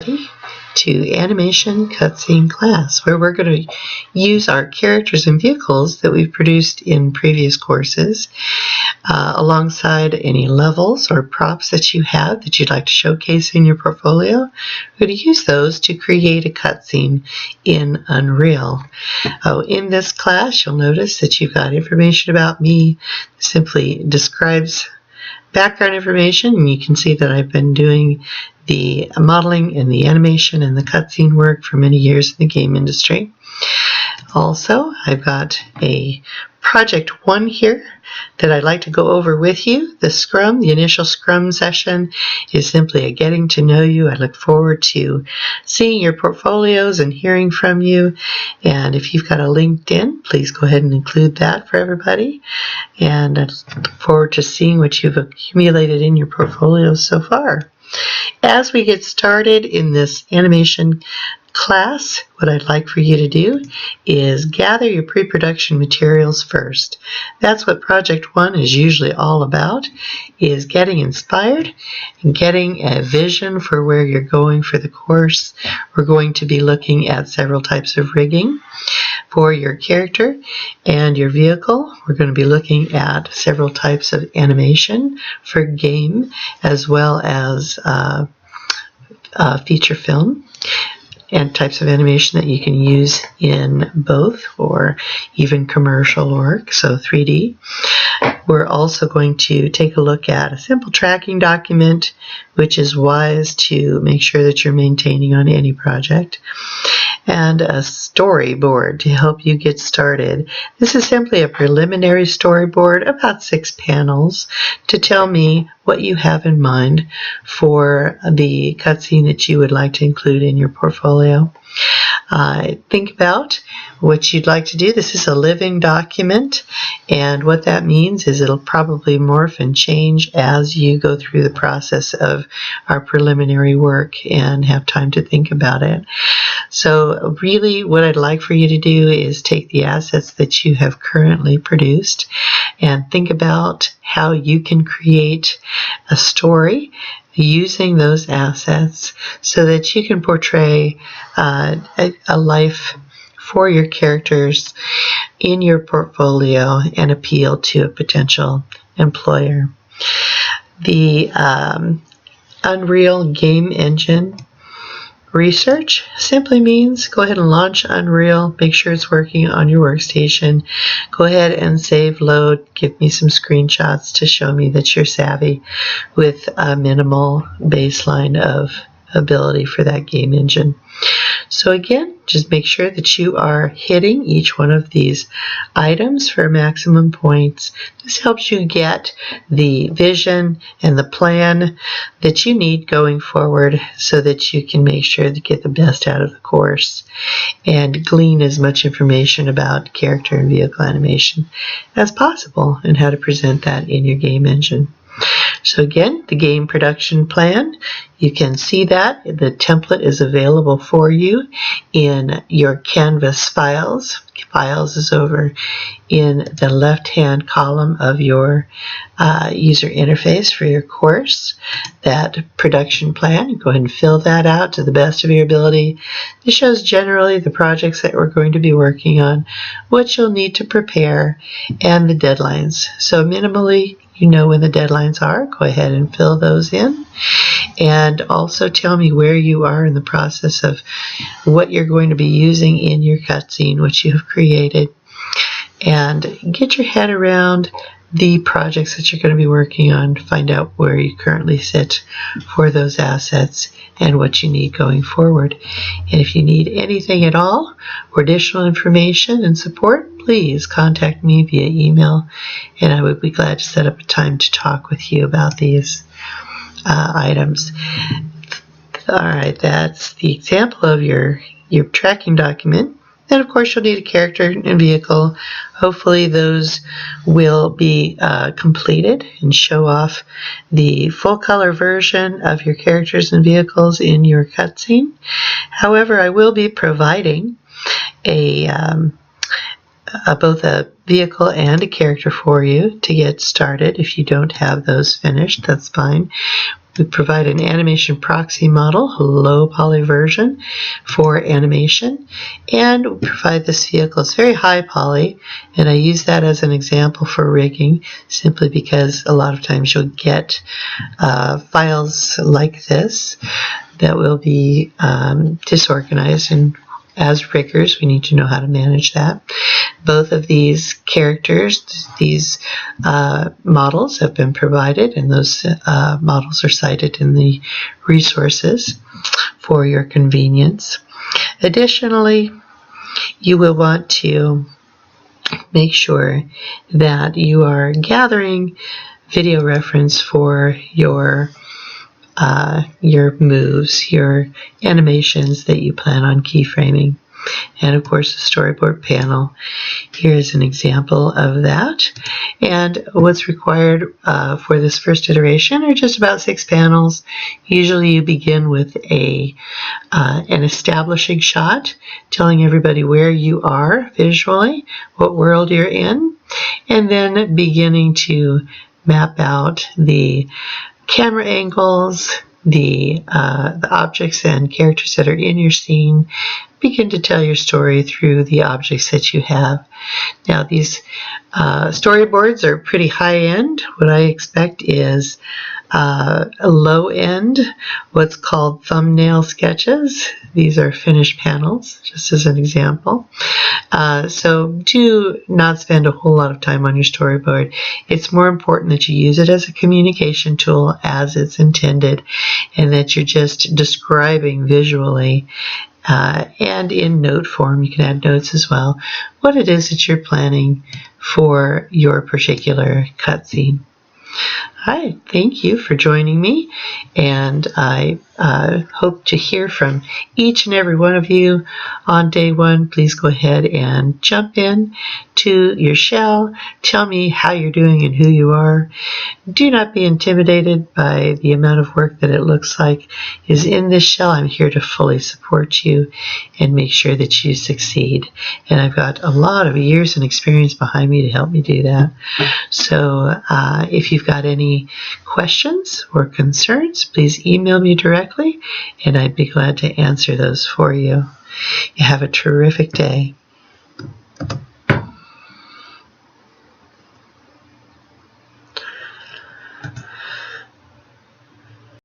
Gaa330 Animation Cutscene class, where we're going to use our characters and vehicles that we've produced in previous courses alongside any levels or props that you have that you'd like to showcase in your portfolio. We're going to use those to create a cutscene in Unreal. In this class, you'll notice that you've got information about me. It simply describes background information, and you can see that I've been doing the modeling and the animation and the cutscene work for many years in the game industry. Also, I've got a Project 1 here that I'd like to go over with you. The Scrum, the initial Scrum session, is simply a getting to know you. I look forward to seeing your portfolios and hearing from you. And if you've got a LinkedIn, please go ahead and include that for everybody. And I look forward to seeing what you've accumulated in your portfolios so far. As we get started in this animation class, what I'd like for you to do is gather your pre-production materials first. That's what Project 1 is usually all about, is getting inspired and getting a vision for where you're going for the course. We're going to be looking at several types of rigging for your character and your vehicle. We're going to be looking at several types of animation for game, as well as feature film, and types of animation that you can use in both or even commercial work, so 3D. We're also going to take a look at a simple tracking document, which is wise to make sure that you're maintaining on any project, and a storyboard to help you get started. This is simply a preliminary storyboard, about 6 panels, to tell me what you have in mind for the cutscene that you would like to include in your portfolio. Think about what you'd like to do. This is a living document, and what that means is it'll probably morph and change as you go through the process of our preliminary work and have time to think about it. So really what I'd like for you to do is take the assets that you have currently produced and think about how you can create a story using those assets so that you can portray a life for your characters in your portfolio and appeal to a potential employer. The Unreal Game Engine research simply means go ahead and launch Unreal, make sure it's working on your workstation, go ahead and save, load, give me some screenshots to show me that you're savvy with a minimal baseline of ability for that game engine. So again, just make sure that you are hitting each one of these items for maximum points. This helps you get the vision and the plan that you need going forward so that you can make sure to get the best out of the course and glean as much information about character and vehicle animation as possible and how to present that in your game engine. So again, the game production plan, you can see that the template is available for you in your Canvas files. Files is over in the left-hand column of your user interface for your course. That production plan, you go ahead and fill that out to the best of your ability. This shows generally the projects that we're going to be working on, what you'll need to prepare, and the deadlines. So minimally, you know when the deadlines are. Go ahead and fill those in. And also tell me where you are in the process of what you're going to be using in your cutscene, what you have created. And get your head around the projects that you're going to be working on. Find out where you currently sit for those assets and what you need going forward. And if you need anything at all or additional information and support, please contact me via email, and I would be glad to set up a time to talk with you about these items. All right, that's the example of your tracking document. Then, of course, you'll need a character and vehicle. Hopefully, those will be completed and show off the full-color version of your characters and vehicles in your cutscene. However, I will be providing both a vehicle and a character for you to get started. If you don't have those finished, that's fine. We provide an animation proxy model, a low poly version for animation, and we provide this vehicle. It's very high poly, and I use that as an example for rigging simply because a lot of times you'll get files like this that will be disorganized, and as riggers we need to know how to manage that. Both of these characters, these models have been provided, and those models are cited in the resources for your convenience. Additionally, you will want to make sure that you are gathering video reference for your moves, your animations that you plan on keyframing, and of course the storyboard panel. Here's an example of that. And what's required for this first iteration are just about 6 panels. Usually you begin with an establishing shot, telling everybody where you are visually, what world you're in, and then beginning to map out the camera angles, the objects and characters that are in your scene. Begin to tell your story through the objects that you have. Now these storyboards are pretty high end. What I expect is a low end, what's called thumbnail sketches. These are finished panels, just as an example. So do not spend a whole lot of time on your storyboard. It's more important that you use it as a communication tool as it's intended, and that you're just describing visually and in note form, you can add notes as well, what it is that you're planning for your particular cutscene. Hi, thank you for joining me, and I hope to hear from each and every one of you on day one. Please go ahead and jump in to your shell. Tell me how you're doing and who you are. Do not be intimidated by the amount of work that it looks like is in this shell. I'm here to fully support you and make sure that you succeed. And I've got a lot of years and experience behind me to help me do that. So if you've got any questions or concerns, please email me directly, and I'd be glad to answer those for you. You have a terrific day.